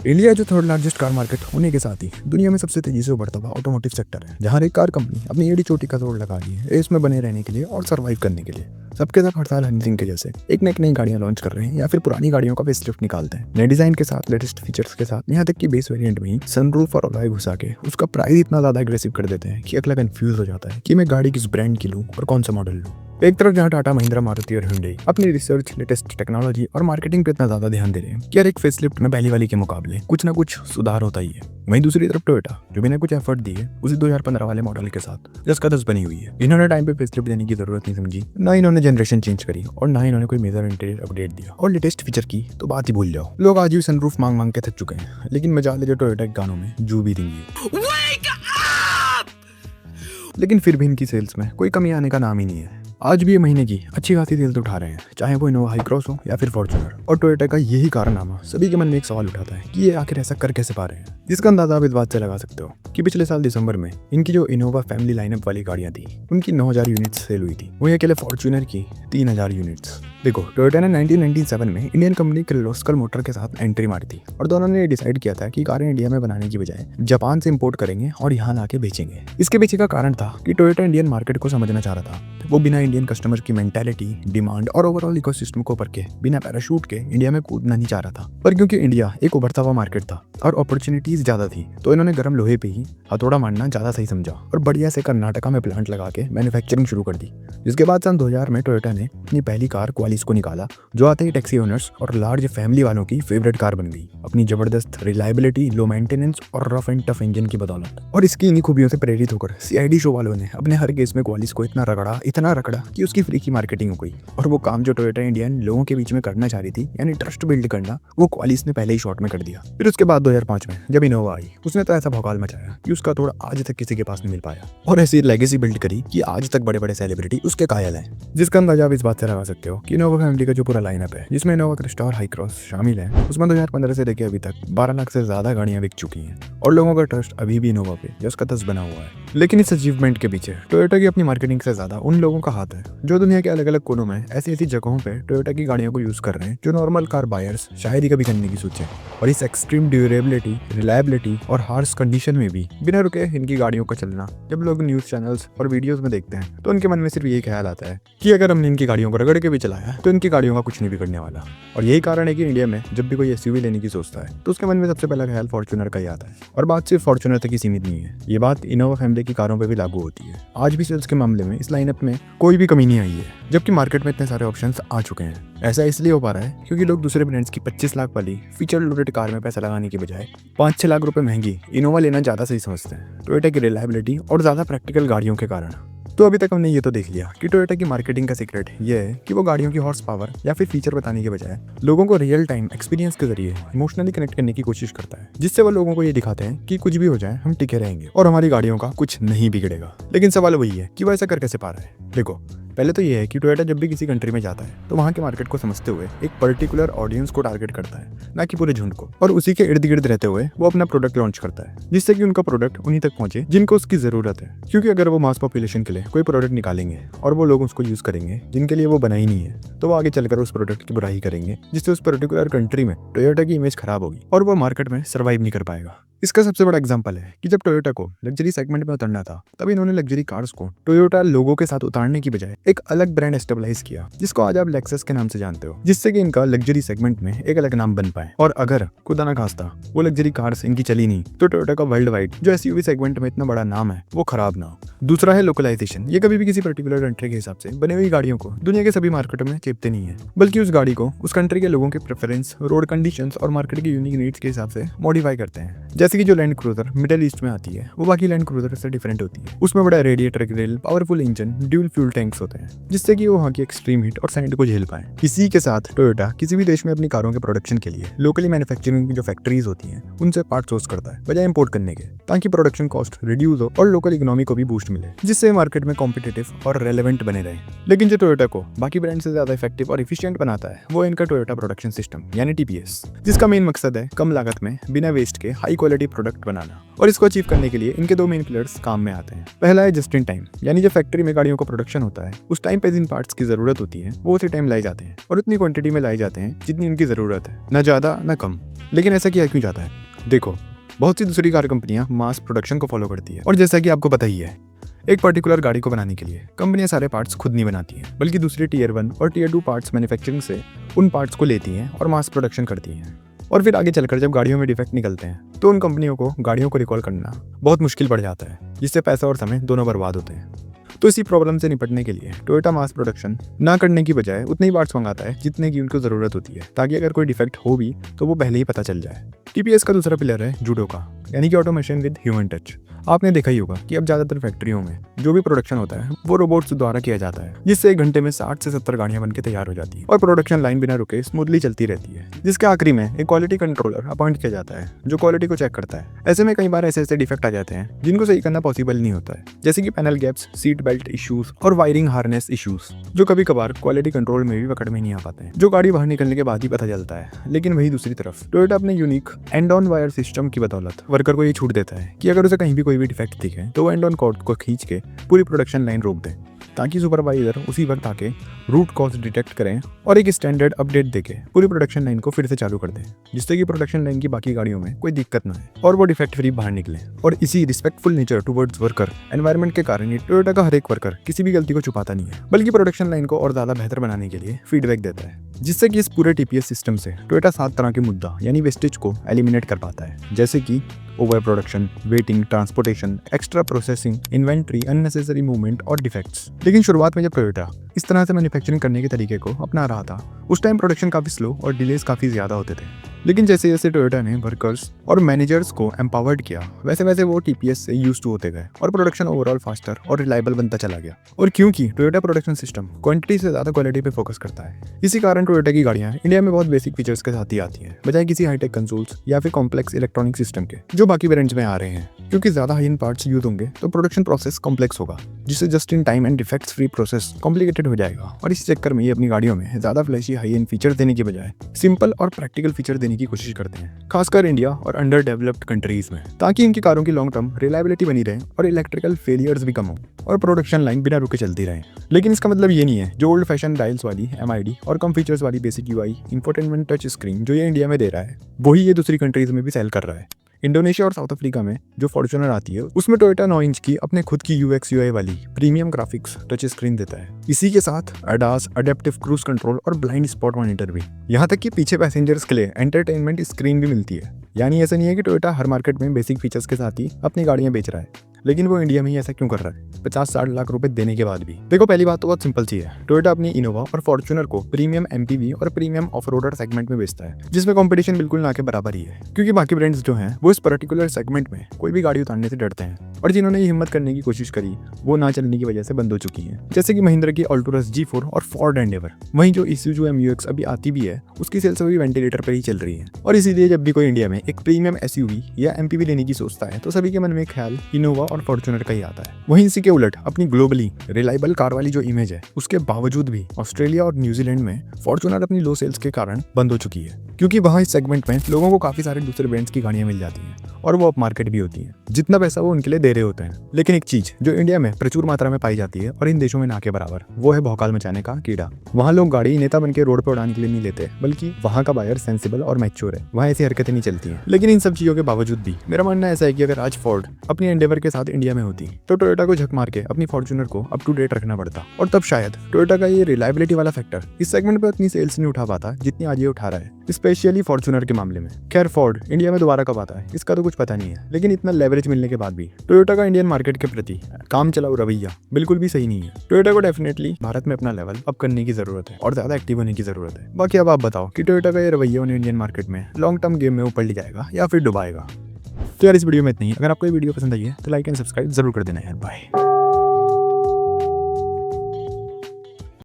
India जो third largest car market होने के साथ ही दुनिया में सबसे तेजी से उभरता हुआ ऑटोमोटिव सेक्टर है, जहां हर एक कार कंपनी अपनी एडी चोटी का जोड़ लगा रही है इसमें बने रहने के लिए और सर्वाइव करने के लिए। सबके सब हड़ताल हनी सिंह के जैसे एक न एक नई गाड़ियां लॉन्च कर रहे हैं या फिर पुरानी गाड़ियों का फेसलिफ्ट निकालते हैं नए डिजाइन के साथ, लेटेस्ट फीचर्स के साथ। यहाँ तक कि बेस वेरिएंट में ही सनरूफ और अलॉय घुसा के उसका प्राइस इतना ज्यादा एग्रेसिव कर देते हैं कि अगला कंफ्यूज हो जाता है कि मैं गाड़ी किस ब्रांड की लूं और कौन सा मॉडल लूं। एक तरफ जहां टाटा, महिंद्रा, मारुति और hyundai अपनी रिसर्च, लेटेस्ट टेक्नोलॉजी और मार्केटिंग पे इतना ज्यादा ध्यान दे रहे हैं कि हर एक फेसलिफ्ट में पहली वाली के मुकाबले कुछ ना कुछ सुधार होता ही है। वहीं दूसरी तरफ टोयोटा जो बिना कुछ एफर्ट दिए उसी 2015 वाले मॉडल के साथ 10 का 10 बनी हुई है। इन्होंने टाइम पे फेसलिफ्ट देने की जरूरत नहीं समझी, ना इन्होंने जनरेशन चेंज करी और ना इन्होंने कोई मेजर इंटीरियर अपडेट दिया। और लेटेस्ट फीचर की तो बात ही भूल जाओ, लोग आज भी सनरूफ मांग मांग के थक चुके हैं, लेकिन मजा ले जो टोयोटा के गानों में जू भी देंगी। लेकिन फिर भी इनकी सेल्स में कोई कमी आने का नाम ही नहीं है। आज भी ये महीने की अच्छी खासी सेल्स उठा रहे हैं, चाहे वो इनोवा हाई क्रॉस हो या फिर फॉर्च्यूनर। और टोयोटा का यही कारनामा सभी के मन में एक सवाल उठाता है कि ये आखिर ऐसा कर कैसे पा रहे हैं, जिसका अंदाजा आप इस बात से लगा सकते हो कि पिछले साल दिसंबर में इनकी जो इनोवा फैमिली लाइनअप वाली गाड़ियां थी उनकी 9000 यूनिट्स सेल हुई थी, वहीं अकेले फॉर्च्यूनर की 3000 यूनिट्स। देखो, टोयोटा ने 1997 में इंडियन कंपनी किर्लोस्कर मोटर के साथ एंट्री मारी थी और दोनों ने डिसाइड किया था कि कारें इंडिया में बनाने की बजाय जापान से इंपोर्ट करेंगे और यहाँ लाके बेचेंगे। इसके पीछे का कारण था कि टोयोटा इंडियन मार्केट को समझना चाह रहा था। वो बिना इंडियन कस्टमर की मेंटालिटी, डिमांड और ओवरऑल इकोसिस्टम को परखे बिना पैराशूट के इंडिया में कूदना नहीं चाह रहा था। पर क्योंकि इंडिया एक उभरता हुआ मार्केट था और अपॉर्चुनिटीज ज्यादा थी, तो इन्होंने गर्म लोहे पे ही हथौड़ा मारना ज्यादा सही समझा और बढ़िया से कर्नाटका में प्लांट लगा के मैन्युफैक्चरिंग शुरू कर दी। जिसके बाद सन 2000 में टोयोटा ने अपनी पहली कार क्वालिस को निकाला, जो आते ही टैक्सी ओनर्स और लार्ज फैमिली वालों की फेवरेट कार बन गई अपनी जबरदस्त रिलायबिलिटी, लो मेंटेनेंस और रफ एंड टफ इंजन की बदौलत। और इसकी इन्हीं खूबियों से प्रेरित होकर सीआईडी शो वालों ने अपने हर केस में क्वालिस को इतना रगड़ा कि उसकी फ्री की मार्केटिंग हो गई। और वो काम जो टोयोटा इंडियन लोगों के बीच में करना चाह रही थी, यानी ट्रस्ट बिल्ड करना, वो क्वालिस ने पहले ही शॉर्ट में कर दिया। फिर उसके बाद 2005 में जब इनोवा आई, उसने तो ऐसा भौकाल मचाया कि उसका तोड़ आज तक किसी के पास नहीं मिल पाया और ऐसी लेगेसी बिल्ड करी कि आज तक बड़े बड़े सेलिब्रिटी उसके कायल हैं। जिसका अंदाजा आप इस बात से लगा सकते हो कि इनोवा फैमिली का जो पूरा लाइनअप है, जिसमें इनोवा क्रिस्टा और हाई क्रॉस शामिल है, उसमें 2015 से लेकर अभी तक 12 लाख से ज्यादा गाड़ियां बिक चुकी हैं और लोगों का ट्रस्ट अभी भी इनोवा पे 10 का 10 बना हुआ है। लेकिन इस अचीवमेंट के पीछे टोयोटा की अपनी मार्केटिंग से ज्यादा उन लोगों का हाथ है जो दुनिया के अलग अलग कोनों में ऐसी ऐसी जगहों पे टोयोटा की गाड़ियों को यूज कर रहे हैं जो नॉर्मल कार बायर्स शायद ही कभी करने की सोचे। और इस एक्सट्रीम ड्यूरेबिलिटी, रिलायबिलिटी और हार्श कंडीशन में भी बिना रुके इनकी गाड़ियों का चलना जब लोग न्यूज चैनल्स और वीडियोस में देखते हैं, तो उनके मन में सिर्फ यही ख्याल आता है कि अगर हमने इनकी गाड़ियों को रगड़ के भी चलाया तो इनकी गाड़ियों का कुछ नहीं बिगड़ने वाला। और यही कारण है कि इंडिया में जब भी कोई एसयूवी लेने की सोचता है तो उसके मन में सबसे पहला ख्याल फॉर्च्यूनर का ही आता है। और बात सिर्फ फॉर्च्यूनर तक ही सीमित नहीं है, ये बात इनोवा फैमिली की कारों पर भी लागू होती है। आज भी सेल्स के मामले में इस लाइनअप में कोई भी कमी नहीं आई है, जबकि मार्केट में इतने सारे ऑप्शंस आ चुके हैं। ऐसा इसलिए हो पा रहा है क्योंकि लोग दूसरे ब्रांड्स की 25 लाख वाली फीचर लोडेड कार में पैसा लगाने की बजाय 5-6 लाख रुपए महंगी इनोवा लेना ज्यादा सही समझते हैं, टोयोटा की रिलायबिलिटी और ज्यादा प्रैक्टिकल गाड़ियों के कारण। तो अभी तक हमने ये तो देख लिया कि टोयोटा की मार्केटिंग का सीक्रेट ये है कि वो गाड़ियों की हॉर्स पावर या फिर फीचर बताने के बजाय लोगों को रियल टाइम एक्सपीरियंस के जरिए इमोशनली कनेक्ट करने की कोशिश करता है, जिससे वो लोगों को ये दिखाते हैं कि कुछ भी हो जाए हम टिके रहेंगे और हमारी गाड़ियों का कुछ नहीं बिगड़ेगा। लेकिन सवाल वही है कि वो ऐसा कर कैसे पा रहा है। देखो, पहले तो ये है कि टोयोटा जब भी किसी कंट्री में जाता है तो वहाँ के मार्केट को समझते हुए एक पर्टिकुलर ऑडियंस को टारगेट करता है, ना कि पूरे झुंड को, और उसी के इर्द गिर्द रहते हुए वो अपना प्रोडक्ट लॉन्च करता है, जिससे कि उनका प्रोडक्ट उन्हीं तक पहुंचे जिनको उसकी जरूरत है। क्योंकि अगर वो मास पॉपुलेशन के लिए कोई प्रोडक्ट निकालेंगे और वो लोग उसको यूज करेंगे जिनके लिए वो बना ही नहीं है, तो वो आगे चलकर उस प्रोडक्ट की बुराई करेंगे, जिससे उस पर्टिकुलर कंट्री में टोयोटा की इमेज खराब होगी और वो मार्केट में सर्वाइव नहीं कर पाएगा। इसका सबसे बड़ा एग्जांपल है कि जब टोयोटा को लग्जरी सेगमेंट में उतरना था, तब इन्होंने लग्जरी कार्स को टोयोटा लोगो के साथ उतारने की बजाय एक अलग ब्रांड एस्टेबलाइज किया, जिसको आज आप लेक्सस के नाम से जानते हो, जिससे कि इनका लग्जरी सेगमेंट में एक अलग नाम बन पाए। और अगर खुदा ना खास्ता वो लग्जरी कार्स इनकी चली नहीं, तो टोयोटा का वर्ल्ड वाइड जो एसयूवी सेगमेंट में इतना बड़ा नाम है वो खराब ना हो। दूसरा है लोकलाइजेशन। ये कभी भी किसी पर्टिकुलर कंट्री के हिसाब से बनी हुई गाड़ियों को दुनिया के सभी मार्केटों में चेपते नहीं है, बल्कि उस गाड़ी को उस कंट्री के लोगों के प्रेफरेंस, रोड कंडीशंस और मार्केट की यूनिक नीड्स के हिसाब से मॉडिफाई करते हैं। जैसे कि जो लैंड क्रूजर मिडिल ईस्ट में आती है वो बाकी लैंड क्रूजर से डिफरेंट होती है। उसमें बड़ा radiator grille, powerful engine, dual fuel tanks होते हैं, जिससे कि वो वहाँ की एक्सट्रीम हीट और सैंड को झेल पाए। इसी के साथ टोयोटा किसी भी देश में अपनी कारों के प्रोडक्शन के लिए लोकली मैन्युफैक्चरिंग की जो फैक्ट्रीज होती हैं उनसे पार्ट सोर्स करता है बजाय इंपोर्ट करने के, ताकि प्रोडक्शन कॉस्ट रिड्यूस हो और लोकल इकोनॉमी को भी बूस्ट मिले, जिससे मार्केट में कॉम्पिटिटिव और रेलेवेंट बने रहे। लेकिन जो टोयोटा को बाकी ब्रांड से ज्यादा इफेक्टिव और इफिशिएंट बनाता है वो इनका टोयोटा प्रोडक्शन सिस्टम यानी टीपीएस, जिसका मेन मकसद है कम लागत में बिना वेस्ट के हाई क्वालिटी क्वालिटी प्रोडक्ट बनाना। और इसको अचीव करने के लिए इनके दो मेन पिलर्स काम में आते हैं। पहला है जस्ट इन टाइम, यानी जब फैक्ट्री में गाड़ियों का प्रोडक्शन होता है उस टाइम पे जिन पार्ट्स की जरूरत होती है वो उसी टाइम लाए जाते हैं और उतनी क्वांटिटी में लाए जाते हैं जितनी उनकी जरूरत है, ना ज़्यादा ना कम। लेकिन ऐसा किया क्यों जाता है? देखो, बहुत सी दूसरी कार कंपनियां मास प्रोडक्शन को फॉलो करती है और जैसा कि आपको पता ही है, एक पर्टिकुलर गाड़ी को बनाने के लिए कंपनियां सारे पार्ट्स खुद नहीं बनाती हैं, बल्कि दूसरी टीयर 1 और टीयर 2 पार्ट्स मैन्युफैक्चरिंग से उन पार्ट्स को लेती हैं और मास प्रोडक्शन करती हैं। और फिर आगे चलकर जब गाड़ियों में डिफेक्ट निकलते हैं तो उन कंपनियों को गाड़ियों को रिकॉल करना बहुत मुश्किल पड़ जाता है, जिससे पैसा और समय दोनों बर्बाद होते हैं। तो इसी प्रॉब्लम से निपटने के लिए टोयोटा मास प्रोडक्शन ना करने की बजाय उतने ही पार्ट्स मंगाता है जितने की उनको ज़रूरत होती है, ताकि अगर कोई डिफेक्ट हो भी तो वो पहले ही पता चल जाए। टीपीएस का दूसरा पिलर है जूडो का, यानी कि ऑटोमेशन विद ह्यूमन टच। आपने देखा ही होगा कि अब ज़्यादातर फैक्ट्रियों में जो भी प्रोडक्शन होता है वो रोबोट्स द्वारा किया जाता है, जिससे 1 घंटे में 60 से 70 गाड़ियां बनकर तैयार हो जाती है और प्रोडक्शन लाइन बिना रुके स्मूथली चलती रहती है, जिसके आखिरी में एक क्वालिटी कंट्रोलर अपॉइंट किया जाता है जो क्वालिटी को चेक करता है। ऐसे में कई बार ऐसे डिफेक्ट आ जाते हैं जिनको सही करना पॉसिबल नहीं होता है, जैसे कि panel gaps, seat belt issues और वायरिंग हार्नेस इश्यूज, जो कभी कभार क्वालिटी कंट्रोल में भी पकड़ में नहीं आ पाते हैं, जो गाड़ी बाहर निकलने के बाद ही पता चलता है। लेकिन वही दूसरी तरफ टोयोटा अपने unique and on wire system की बदौलत वर्कर को ये छूट देता है कि अगर उसे कहीं भी कोई भी डिफेक्ट दिखे तो वो एंड ऑन कॉर्ड को खींच के पूरी प्रोडक्शन लाइन रोक दे, ताकि सुपरवाइजर उसी वक्त आके रूट कॉज डिटेक्ट करें और एक स्टैंडर्ड अपडेट देके पूरी प्रोडक्शन लाइन को फिर से चालू कर दें, जिससे कि प्रोडक्शन लाइन की बाकी गाड़ियों में कोई दिक्कत ना है और वो डिफेक्ट फ्री बाहर निकले। और इसी respectful nature towards worker environment के कारण टोयोटा का हर एक वर्कर किसी भी गलती को छुपाता नहीं है, बल्कि प्रोडक्शन लाइन को और ज्यादा बेहतर बनाने के लिए फीडबैक देता है, जिससे कि इस पूरे टीपीएस सिस्टम से टोयोटा 7 तरह के मुद्दा यानी वेस्टेज को एलिमिनेट कर पाता है, जैसे कि over production, waiting, transportation, extra processing, inventory, unnecessary movement और डिफेक्ट्स। लेकिन शुरुआत में जब टोयोटा इस तरह से मैन्युफैक्चरिंग करने के तरीके को अपना रहा था उस टाइम प्रोडक्शन काफ़ी स्लो और डिलेज काफ़ी ज़्यादा होते थे। लेकिन जैसे जैसे टोयोटा ने वर्कर्स और मैनेजर्स को एम्पावर्ड किया वैसे वैसे वो टीपीएस से यूज टू होते गए और प्रोडक्शन ओवरऑल फास्टर और रिलायबल बनता चला गया। और क्योंकि टोयोटा प्रोडक्शन सिस्टम क्वांटिटी से ज़्यादा क्वालिटी पे फोकस करता है, इसी कारण टोयोटा की गाड़ियाँ इंडिया में बहुत बेसिक फीचर्स के साथ ही आती हैं, बजाय किसी हाईटेक कंसोल्स या फिर कॉम्प्लेक्स इलेक्ट्रॉनिक सिस्टम के जो बाकी ब्रांड्स में आ रहे हैं। क्योंकि ज़्यादा हाई एंड पार्ट्स यूज होंगे तो प्रोडक्शन प्रोसेस कॉम्प्लेक्स होगा, जिससे just in time and defects free process complicated हो जाएगा। और इस चक्कर में ये अपनी गाड़ियों में ज़्यादा फ्लैशी हाई एंड फीचर देने की बजाय सिंपल और प्रैक्टिकल फीचर देने की कोशिश करते हैं, खासकर इंडिया और अंडर डेवलप्ड कंट्रीज में, ताकि इनकी कारों की लॉन्ग टर्म रिलायबिलिटी बनी रहे और इलेक्ट्रिकल फेलियर्स भी कम हो और प्रोडक्शन लाइन बिना रुके चलती रहे। लेकिन इसका मतलब ये नहीं है जो ओल्ड फैशन डायल्स वाली MID और कम फीचर्स वाली basic UI infotainment touch screen जो ये इंडिया में दे रहा है वही ये दूसरी कंट्रीज में भी सेल कर रहा है। इंडोनेशिया और साउथ अफ्रीका में जो फॉर्च्यूनर आती है उसमें टोयोटा 9 इंच की अपने खुद की UX UI वाली प्रीमियम ग्राफिक्स टच स्क्रीन देता है। इसी के साथ ADAS, अडेप्टिव क्रूज कंट्रोल और ब्लाइंड स्पॉट मॉनिटर भी। यहाँ तक कि पीछे पैसेंजर्स के लिए एंटरटेनमेंट स्क्रीन भी मिलती है। यानी ऐसा नहीं है कि टोयोटा हर मार्केट में बेसिक फीचर्स के साथ ही अपनी गाड़ियाँ बेच रहा है, लेकिन वो इंडिया में ही ऐसा क्यों कर रहा है 50-60 लाख रुपए देने के बाद भी। देखो, पहली बात तो बहुत सिंपल सी है, टोयोटा अपनी इनोवा और फॉर्च्यूनर को प्रीमियम MPV और प्रीमियम ऑफ रोडर सेगमेंट में बेचता है, जिसमें कंपटीशन बिल्कुल ना के बराबर ही है, क्योंकि बाकी ब्रांड्स जो हैं वो इस पर्टिकुलर सेगमेंट में कोई भी गाड़ी उतारने से डरते हैं और जिन्होंने ये हिम्मत करने की कोशिश करी वो ना चलने की वजह से बंद हो चुकी है, जैसे कि महिंद्रा की अल्टोरस G4 और फोर्ड एंडेवर। वहीं जो Isuzu MU-X अभी आती भी है उसकी सेल्स अभी वेंटिलेटर पर ही चल रही है। और इसीलिए जब भी कोई इंडिया में एक प्रीमियम SUV या MPV लेने की सोचता है तो सभी के मन में ख्याल इनोवा और फॉर्च्यूनर का ही आता है। वहीं इसी के उलट अपनी ग्लोबली रिलायबल कार वाली जो इमेज है उसके बावजूद भी ऑस्ट्रेलिया और न्यूजीलैंड में फॉर्च्यूनर अपनी लो सेल्स के कारण बंद हो चुकी है, क्योंकि वहाँ इस सेगमेंट में लोगों को काफी सारे दूसरे ब्रांड्स की गाड़ियां मिल जाती हैं और वो अप मार्केट भी होती हैं, जितना पैसा वो उनके लिए दे रहे होते हैं। लेकिन एक चीज जो इंडिया में प्रचुर मात्रा में पाई जाती है और इन देशों में ना के बराबर, वो है भौकाल मचाने का कीड़ा। वहाँ लोग गाड़ी नेता बन के रोड पर उड़ाने के लिए नहीं लेते, बल्कि वहाँ का बायर सेंसिबल और मैच्योर है, वहाँ ऐसी हरकतें नहीं चलती हैं। लेकिन इन सब चीजों के बावजूद भी मेरा मानना ऐसा है कि अगर आज फोर्ड अपनी एंडेवर के साथ इंडिया में होती तो टोयोटा को झक मार के अपनी फॉर्च्यूनर को अप टू डेट रखना पड़ता और तब शायद टोयोटा का ये रिलायबिलिटी वाला फैक्टर इस सेगमेंट पे उतनी सेल्स नहीं उठा पाता जितनी आज ये उठा रहा है, स्पेशली फॉर्च्यूनर के मामले में। खैर, फोर्ड इंडिया में दोबारा कब आता है इसका तो कुछ पता नहीं है, लेकिन इतना लेवरेज मिलने के बाद भी टोयोटा का इंडियन मार्केट के प्रति काम चलाऊ रवैया बिल्कुल भी सही नहीं है। टोयोटा को डेफिनेटली भारत में अपना लेवल अप करने की जरूरत है और ज्यादा एक्टिव होने की जरूरत है। बाकी अब आप बताओ कि टोयोटा का ये रवैया उन्हें इंडियन मार्केट में लॉन्ग टर्म गेम में ऊपर ले जाएगा या फिर डुबाएगा। तो यार इस वीडियो में इतना ही। अगर आपको ये वीडियो पसंद आई है तो लाइक एंड सब्सक्राइब जरूर कर देना यार। बाय।